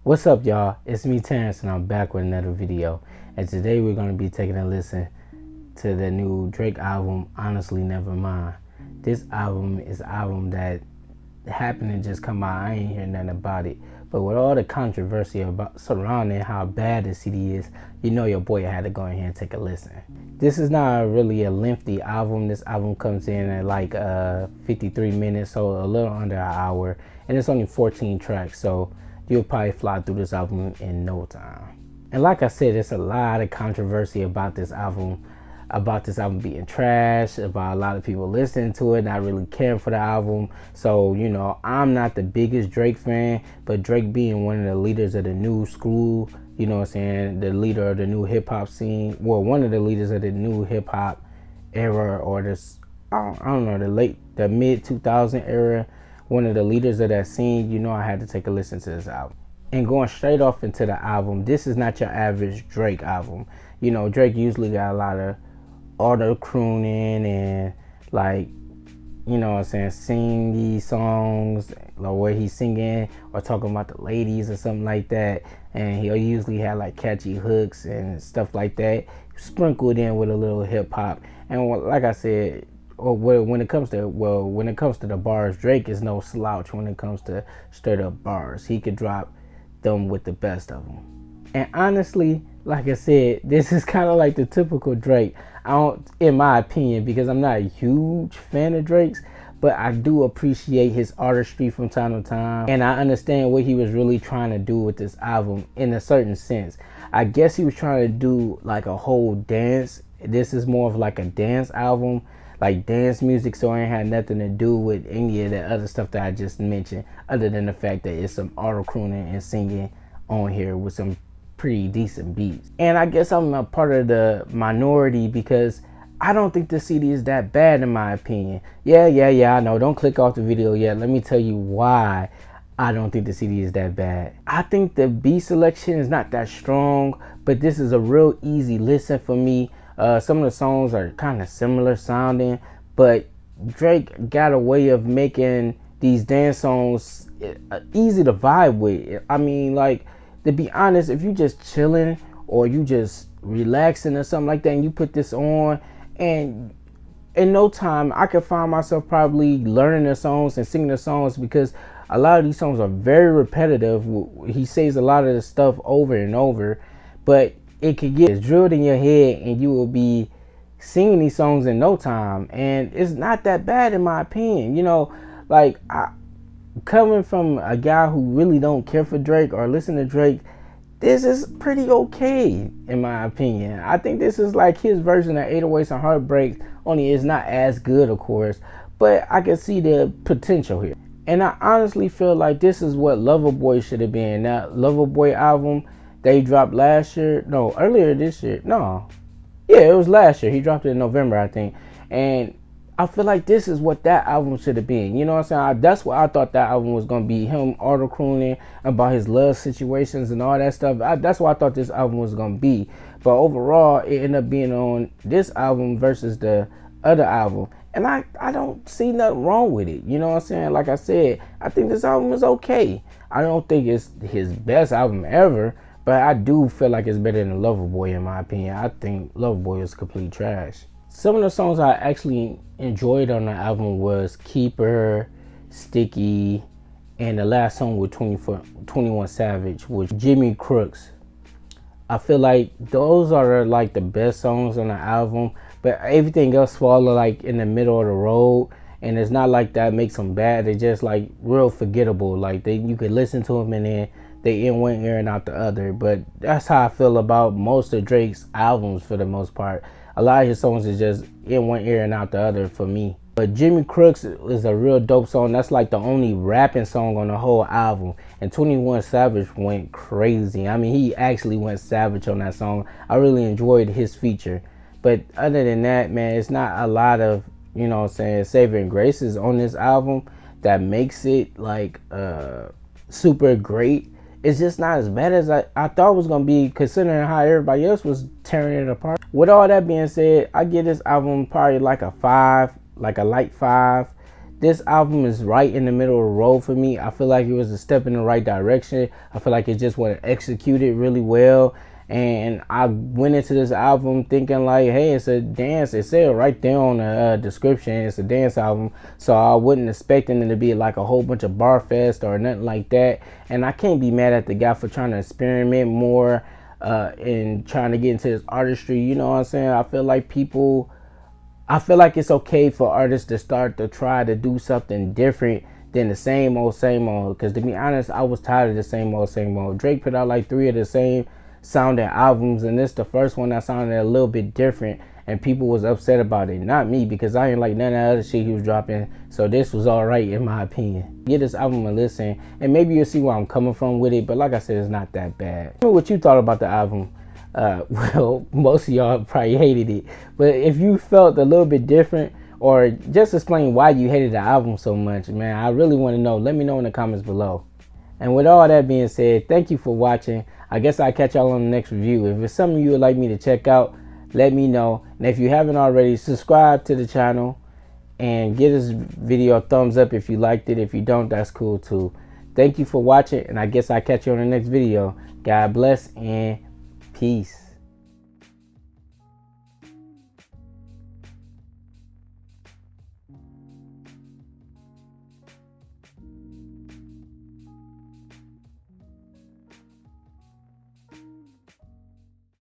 What's up, y'all? It's me, Terrence, and I'm back with another video. And today we're going to be taking a listen to the new Drake album, Honestly Nevermind. This album is an album that happened to just come out. I ain't hear nothing about it. But with all the controversy about surrounding how bad the CD is, you know your boy had to go in here and take a listen. This is not really a lengthy album. This album comes in at like 53 minutes, so a little under an hour. And it's only 14 tracks, so you'll probably fly through this album in no time. And like I said, there's a lot of controversy about this album being trash, about a lot of people listening to it, not really caring for the album. So, you know, I'm not the biggest Drake fan, but Drake being one of the leaders of the new school, you know what I'm saying, the leader of the new hip-hop scene, well, one of the leaders of the new hip-hop era, or this, I don't know, the mid-2000 era, one of the leaders of that scene, you know I had to take a listen to this album. And going straight off into the album, this is not your average Drake album. You know, Drake usually got a lot of auto-crooning and, like, you know what I'm saying, sing these songs, like where he's singing or talking about the ladies or something like that. And he'll usually have like catchy hooks and stuff like that, sprinkled in with a little hip-hop. And like I said, when it comes to the bars, Drake is no slouch when it comes to straight up bars. He could drop them with the best of them. And honestly, like I said, this is kind of like the typical Drake. In my opinion, because I'm not a huge fan of Drake's, but I do appreciate his artistry from time to time, and I understand what he was really trying to do with this album in a certain sense. I guess he was trying to do like a whole dance. This is more of like a dance album, like dance music, so it ain't had nothing to do with any of the other stuff that I just mentioned, other than the fact that it's some auto-crooning and singing on here with some pretty decent beats. And I guess I'm a part of the minority because I don't think the CD is that bad, in my opinion. Yeah, I know. Don't click off the video yet. Let me tell you why I don't think the CD is that bad. I think the beat selection is not that strong, but this is a real easy listen for me. Some of the songs are kind of similar sounding, but Drake got a way of making these dance songs easy to vibe with. I mean, like, to be honest, if you just chilling or you just relaxing or something like that and you put this on, and in no time I could find myself probably learning the songs and singing the songs, because a lot of these songs are very repetitive. He says a lot of the stuff over and over, but it could get drilled in your head and you will be singing these songs in no time. And it's not that bad, in my opinion. You know, like, coming from a guy who really don't care for Drake or listen to Drake, this is pretty okay, in my opinion. I think this is like his version of 808s and Heartbreaks, only it's not as good, of course, but I can see the potential here. And I honestly feel like this is what Loverboy should have been. That Loverboy album they dropped earlier this year. It was last year. He dropped it in November, I think. And I feel like this is what that album should have been. You know what I'm saying? That's what I thought that album was going to be. Him auto-crooning about his love situations and all that stuff. That's what I thought this album was going to be. But overall, it ended up being on this album versus the other album. And I don't see nothing wrong with it. You know what I'm saying? Like I said, I think this album is okay. I don't think it's his best album ever, but I do feel like it's better than Loverboy, in my opinion. I think Loverboy is complete trash. Some of the songs I actually enjoyed on the album was Keeper, Sticky, and the last song with 21 Savage was Jimmy Crooks. I feel like those are like the best songs on the album, but everything else falls like in the middle of the road, and it's not like that makes them bad. They're just like real forgettable. Like you could listen to them and then they in one ear and out the other. But that's how I feel about most of Drake's albums for the most part. A lot of his songs is just in one ear and out the other for me. But Jimmy Crooks is a real dope song. That's like the only rapping song on the whole album. And 21 Savage went crazy. I mean, he actually went savage on that song. I really enjoyed his feature. But other than that, man, it's not a lot of, you know what I'm saying, saving graces on this album that makes it like super great. It's just not as bad as I thought it was going to be, considering how everybody else was tearing it apart. With all that being said, I give this album probably like a 5, like a light 5. this album is right in the middle of the road for me. I feel like it was a step in the right direction. I feel like it just wasn't executed really well. And I went into this album thinking like, hey, it's a dance. It said right there on the description, it's a dance album. So I wasn't expecting it to be like a whole bunch of bar fest or nothing like that. And I can't be mad at the guy for trying to experiment more and trying to get into his artistry. You know what I'm saying? I feel like it's okay for artists to start to try to do something different than the same old. Because to be honest, I was tired of the same old. Drake put out like 3 of the same sounding albums, and this the first one that sounded a little bit different, and people was upset about it. Not me, because I ain't like none of the other shit he was dropping. So this was alright in my opinion. Give this album a listen, and maybe you'll see where I'm coming from with it. But like I said, it's not that bad. Tell me what you thought about the album. Well, most of y'all probably hated it, but if you felt a little bit different, or just explain why you hated the album so much, man, I really want to know. Let me know in the comments below. And with all that being said, thank you for watching. I guess I'll catch y'all on the next review. If it's something you would like me to check out, let me know. And if you haven't already, subscribe to the channel and give this video a thumbs up if you liked it. If you don't, that's cool too. Thank you for watching, and I guess I'll catch you on the next video. God bless and peace.